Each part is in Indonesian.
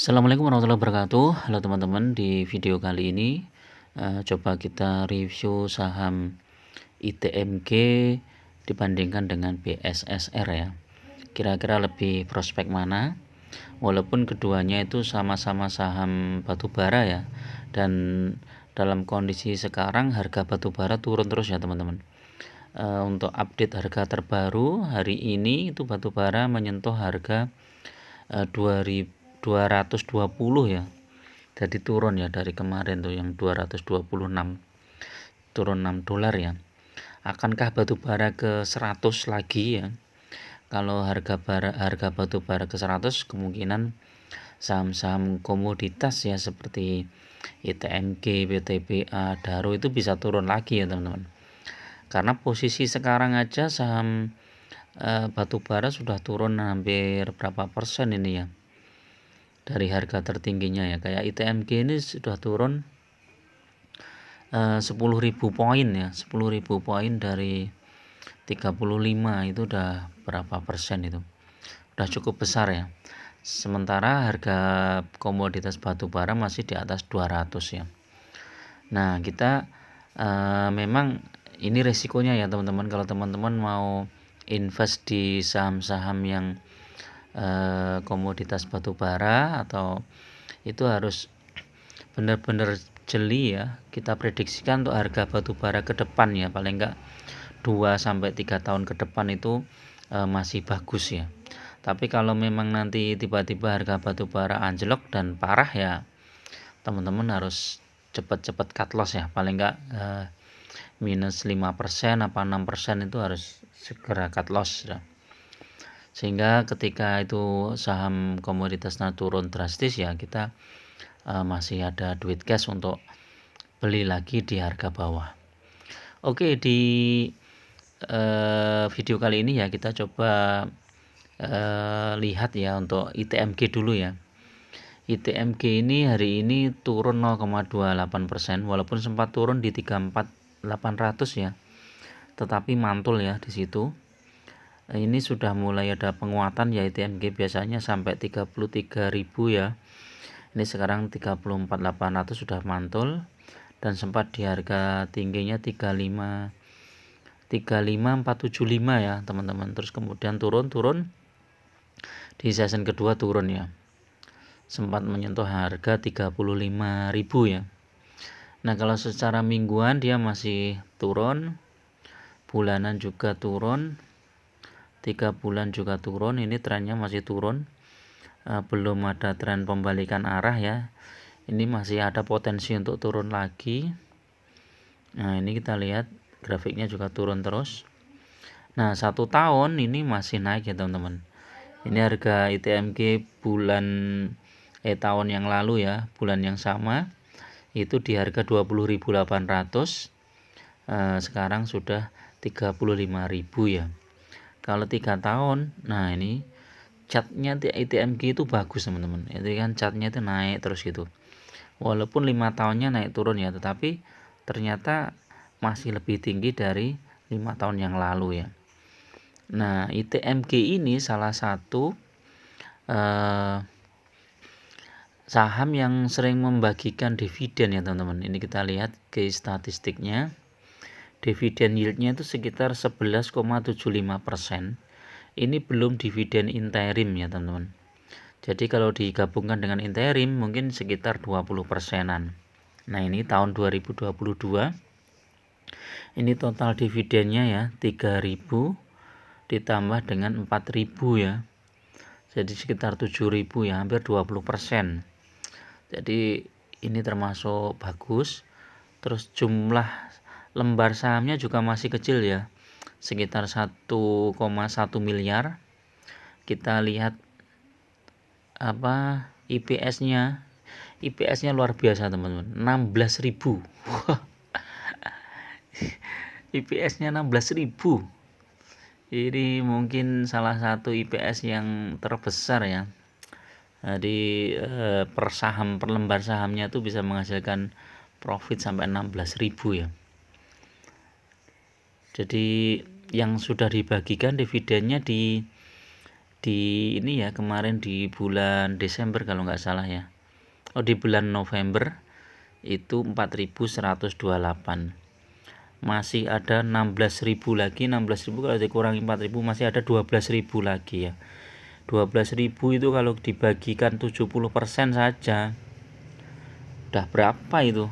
Assalamualaikum warahmatullahi wabarakatuh. Halo teman-teman, di video kali ini coba kita review saham ITMG dibandingkan dengan BSSR ya. Kira-kira lebih prospek mana? Walaupun keduanya itu sama-sama saham batubara ya. Dan dalam kondisi sekarang harga batubara turun terus ya teman-teman. Untuk update harga terbaru hari ini itu batubara menyentuh harga 220 ya, jadi turun ya dari kemarin tuh yang 226, turun $6 ya. Akankah batubara ke 100 lagi ya? Kalau harga batubara ke 100, kemungkinan saham-saham komoditas ya seperti ITMG, BTBA, Daro itu bisa turun lagi ya teman-teman. Karena posisi sekarang aja saham batubara sudah turun hampir berapa persen ini ya dari harga tertingginya ya. Kayak ITMG ini sudah turun 10.000 poin ya, 10.000 poin dari 35 itu udah berapa persen itu, udah cukup besar ya. Sementara harga komoditas batubara masih di atas 200 ya. Nah kita memang ini resikonya ya teman-teman, kalau teman-teman mau invest di saham-saham yang komoditas batubara atau itu harus benar-benar jeli ya. Kita prediksikan untuk harga batubara ke depan ya, paling enggak 2-3 tahun ke depan itu masih bagus ya. Tapi kalau memang nanti tiba-tiba harga batubara anjlok dan parah ya, teman-teman harus cepat-cepat cut loss ya, paling enggak minus 5% apa 6% itu harus segera cut loss ya. Sehingga ketika itu saham komoditasnya turun drastis ya, kita masih ada duit cash untuk beli lagi di harga bawah. Oke, di video kali ini ya kita coba lihat ya untuk ITMG dulu ya. ITMG ini hari ini turun 0,28%, walaupun sempat turun di 34.800 ya, tetapi mantul ya di situ. Ini sudah mulai ada penguatan ya, ITMG biasanya sampai 33.000 ya. Ini sekarang 34.800 sudah mantul dan sempat di harga tingginya 35.475 ya teman-teman. Terus kemudian turun di season kedua turun ya. Sempat menyentuh harga 35.000 ya. Nah, kalau secara mingguan dia masih turun, bulanan juga turun, 3 bulan juga turun. Ini trennya masih turun, belum ada tren pembalikan arah ya. Ini masih ada potensi untuk turun lagi. Nah, ini kita lihat grafiknya juga turun terus. Nah, 1 tahun ini masih naik ya teman-teman. Ini harga ITMG tahun yang lalu ya, bulan yang sama itu di harga 20.800, sekarang sudah 35.000 ya. Kalau 3 tahun, nah ini chartnya ITMG itu bagus teman-teman. Itu kan chartnya itu naik terus gitu. Walaupun 5 tahunnya naik turun ya, tetapi ternyata masih lebih tinggi dari 5 tahun yang lalu ya. Nah, ITMG ini salah satu saham yang sering membagikan dividen ya teman-teman. Ini kita lihat ke statistiknya. Dividen yieldnya itu sekitar 11,75%. Ini belum dividen interim ya teman-teman. Jadi kalau digabungkan dengan interim mungkin sekitar 20%-an. Nah, ini tahun 2022 ini total dividennya ya 3.000 ditambah dengan 4.000 ya. Jadi sekitar 7.000 ya, hampir 20%. Jadi ini termasuk bagus. Terus jumlah lembar sahamnya juga masih kecil ya, sekitar 1,1 miliar. Kita lihat apa IPS-nya. IPS-nya luar biasa teman-teman, 16.000. IPS-nya 16.000. Ini mungkin salah satu IPS yang terbesar ya. Jadi per lembar sahamnya itu bisa menghasilkan profit sampai 16.000 ya. Jadi yang sudah dibagikan dividennya di di ini ya, kemarin di bulan Desember kalau nggak salah ya. Di bulan November itu 4.128. Masih ada 16.000 lagi. 16.000 kalau dikurangi 4.000 masih ada 12.000 lagi ya. 12.000 itu kalau dibagikan 70% saja udah berapa itu?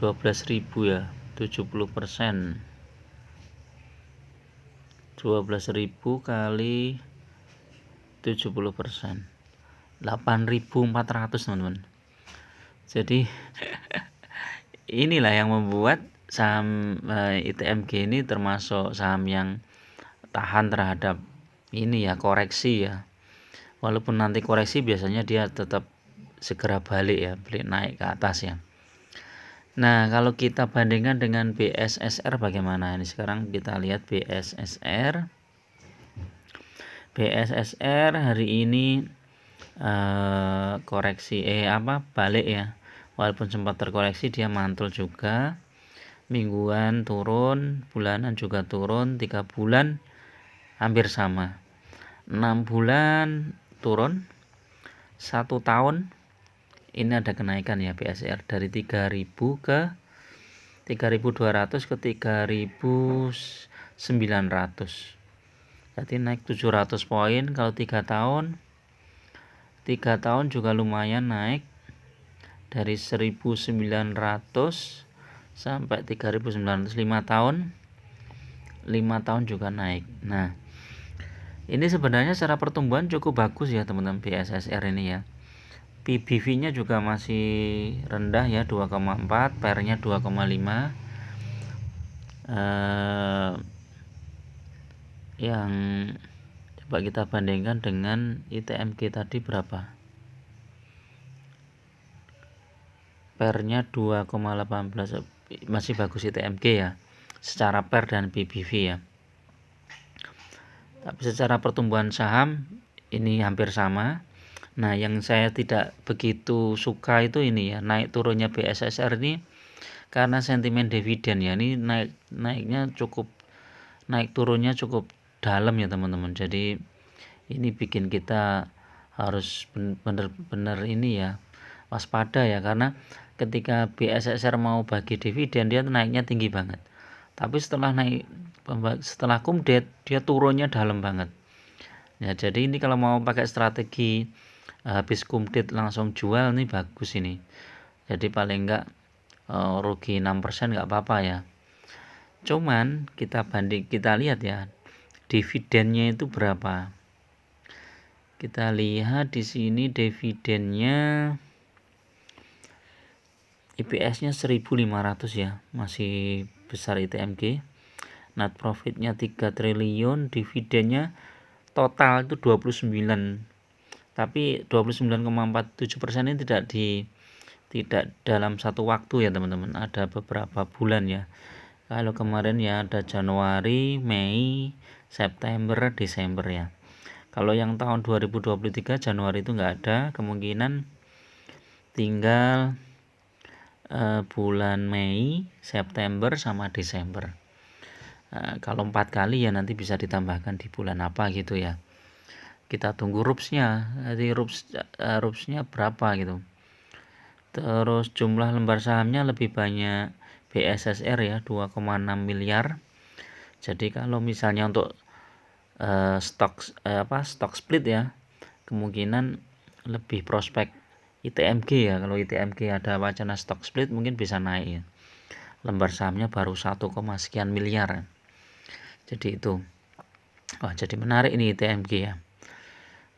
12.000 ya, 70%. 12.000 kali 70%, 8.400 teman-teman. Jadi inilah yang membuat saham ITMG ini termasuk saham yang tahan terhadap ini ya, koreksi ya. Walaupun nanti koreksi biasanya dia tetap segera balik ya, balik naik ke atas ya. Nah, kalau kita bandingkan dengan BSSR bagaimana? Ini sekarang kita lihat BSSR. BSSR hari ini koreksi balik ya. Walaupun sempat terkoreksi dia mantul juga. Mingguan turun, bulanan juga turun, 3 bulan hampir sama. 6 bulan turun, 1 tahun ini ada kenaikan ya BSR dari 3.000 ke 3.200 ke 3.900. Jadi naik 700 poin kalau 3 tahun. 3 tahun juga lumayan naik dari 1.900 sampai 3.900. 5 tahun. 5 tahun juga naik. Nah, ini sebenarnya secara pertumbuhan cukup bagus ya teman-teman BSSR ini ya. PBV-nya juga masih rendah ya, 2,4, PER-nya 2,5. Yang coba kita bandingkan dengan ITMG tadi berapa? PER-nya 2,18, masih bagus ITMG ya, secara PER dan PBV ya. Tapi secara pertumbuhan saham ini hampir sama. Nah, yang saya tidak begitu suka itu ini ya, naik turunnya BSSR ini karena sentimen dividen ya. Ini naik turunnya cukup dalam ya teman-teman. Jadi ini bikin kita harus benar-benar ini ya, waspada ya, karena ketika BSSR mau bagi dividen dia naiknya tinggi banget. Tapi setelah kumdet dia turunnya dalam banget. Ya, jadi ini kalau mau pakai strategi habis kumdet langsung jual nih bagus ini. Jadi paling enggak rugi 6% enggak apa-apa ya. Cuman kita lihat ya dividennya itu berapa. Kita lihat di sini dividennya IPS-nya 1.500 ya, masih besar ITMG. Net profitnya 3 triliun, dividennya total itu 29. Tapi 29,47% ini tidak dalam satu waktu ya teman-teman, ada beberapa bulan ya. Kalau kemarin ya ada Januari, Mei, September, Desember ya. Kalau yang tahun 2023 Januari itu nggak ada, kemungkinan tinggal bulan Mei, September sama Desember. Kalau 4 kali ya nanti bisa ditambahkan di bulan apa gitu ya. Kita tunggu RUPS-nya. Jadi RUPS-nya berapa gitu. Terus jumlah lembar sahamnya lebih banyak BSSR ya, 2,6 miliar. Jadi kalau misalnya untuk stock split ya, kemungkinan lebih prospek ITMG ya. Kalau ITMG ada wacana stock split mungkin bisa naik ya. Lembar sahamnya baru 1, sekian miliar. Jadi itu. Jadi menarik ini ITMG ya.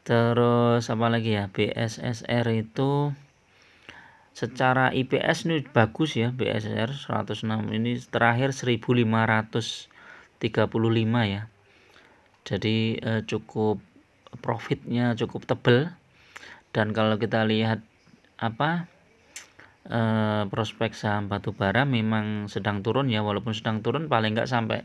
Terus apa lagi ya, BSSR itu secara IPS ini bagus ya, BSSR 106 ini terakhir 1.535 ya. Jadi cukup profitnya cukup tebal. Dan kalau kita lihat prospek saham batubara memang sedang turun ya, walaupun sedang turun paling enggak sampai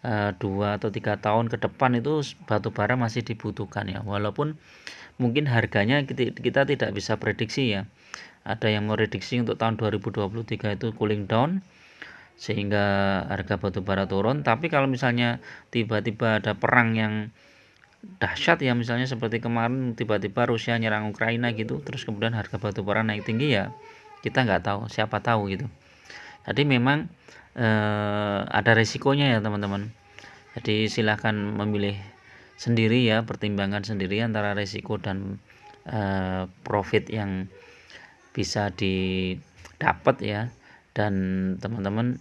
2 atau 3 tahun ke depan itu batubara masih dibutuhkan ya, walaupun mungkin harganya kita tidak bisa prediksi ya. Ada yang prediksi untuk tahun 2023 itu cooling down sehingga harga batubara turun. Tapi kalau misalnya tiba-tiba ada perang yang dahsyat ya, misalnya seperti kemarin tiba-tiba Rusia nyerang Ukraina gitu, terus kemudian harga batu bara naik tinggi, ya kita nggak tahu, siapa tahu gitu. Jadi memang ada resikonya ya teman-teman. Jadi silahkan memilih sendiri ya, pertimbangan sendiri antara resiko dan profit yang bisa didapat ya. Dan teman-teman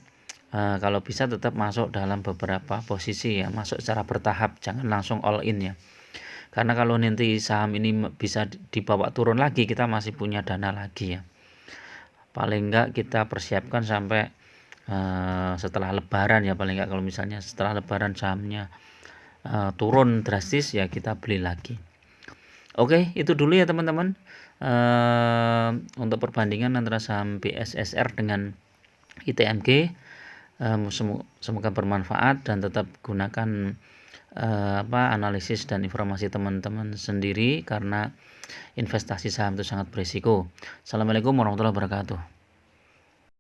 kalau bisa tetap masuk dalam beberapa posisi ya, masuk secara bertahap, jangan langsung all in ya. Karena kalau nanti saham ini bisa dibawa turun lagi, kita masih punya dana lagi ya. Paling enggak kita persiapkan sampai setelah lebaran ya, paling enggak kalau misalnya setelah lebaran sahamnya turun drastis ya, kita beli lagi. Oke, itu dulu ya teman-teman, untuk perbandingan antara saham BSSR dengan ITMG. Semoga bermanfaat dan tetap gunakan analisis dan informasi teman-teman sendiri, karena investasi saham itu sangat berisiko. Assalamualaikum warahmatullahi wabarakatuh.